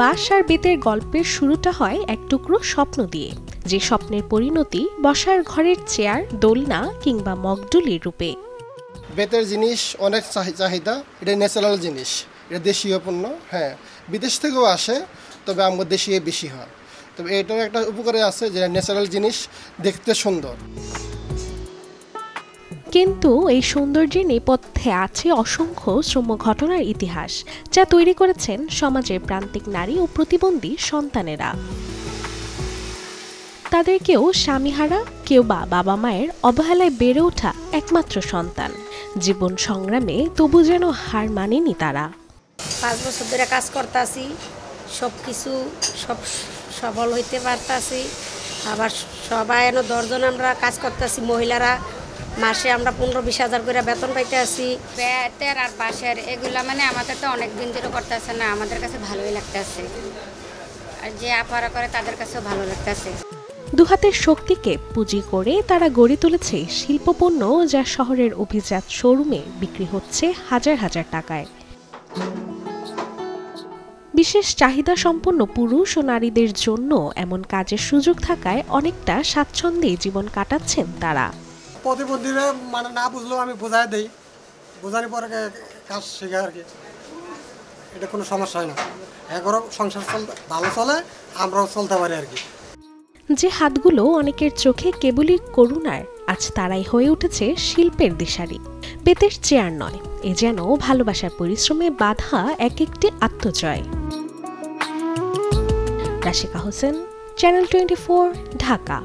বাঁশ আর বেতের গল্পের শুরুটা হয় এক টুকরো স্বপ্ন দিয়ে, যে স্বপ্নের পরিণতি বসার ঘরের চেয়ার, দোলনা কিংবা মগডুলির রূপে। বেতের জিনিস অনেক চাহিদা, এটা ন্যাচারাল জিনিস, এটা দেশীয় পণ্য। হ্যাঁ, বিদেশ থেকেও আসে, তবে আমাদের দেশীয় বেশি হয়। তবে এটার একটা উপকারে আছে যে ন্যাচারাল জিনিস দেখতে সুন্দর। কিন্তু এই সৌন্দর্যের নেপথ্যে আছে অসংখ্য শ্রম ঘটনার ইতিহাস, যা তৈরি করেছেন সমাজের প্রান্তিক নারী ও প্রতিবন্ধী সন্তানেরা। তাদের কেউ স্বামীহারা, কেউ বা বাবা মায়ের অবহেলায় বেড়ে ওঠা একমাত্র সন্তান। জীবন সংগ্রামে তবু যেন হার মানেনি তারা। 5 বছর ধরে কাজ করতেছি, সব কিছু সফল হইতে পারতাছি। আবার সবাই 10 জন আমরা কাজ করতেছি, মহিলারা মাসে আমরা 15-20 হাজার করে বেতন পাইতে আছি। বেতের আর বাঁশের এগুলা মানে আমাদের তো অনেক দিন ধরে করতেছে না, আমাদের কাছে ভালোই লাগতেছে, আর যে আপারা করে তাদের কাছেও ভালো লাগতেছে। দুহাতের শক্তিকে পুঁজি করে তারা গড়ে তুলেছে শিল্পপণ্য, যা শহরের অভিজাত শোরুমে বিক্রি হচ্ছে হাজার হাজার টাকায়। বিশেষ চাহিদা সম্পন্ন পুরুষ ও নারীদের জন্য এমন কাজের সুযোগ থাকায় অনেকটা স্বাচ্ছন্দ্যে জীবন কাটাচ্ছেন তারা। প্রতিবন্ধীরা মানে না বুঝলেও আমি বোঝাই দেই, বোঝানোর পরে কাজ শেখে আর কি। এটা কোনো সমস্যা হয় না, এগারো সংসার ভালো চলে, আমরাও চলতে পারি আর কি। যে হাতগুলো অনেকের চোখে কেবলই করুণার, আজ তারাই হয়ে উঠেছে শিল্পের দিশারি। বেতের চেয়ার নয়, এ যেন ভালোবাসার পরিশ্রমে বাঁধা এক একটি আত্মজয়। রাশিকা হোসেন, চ্যানেল 24, ঢাকা।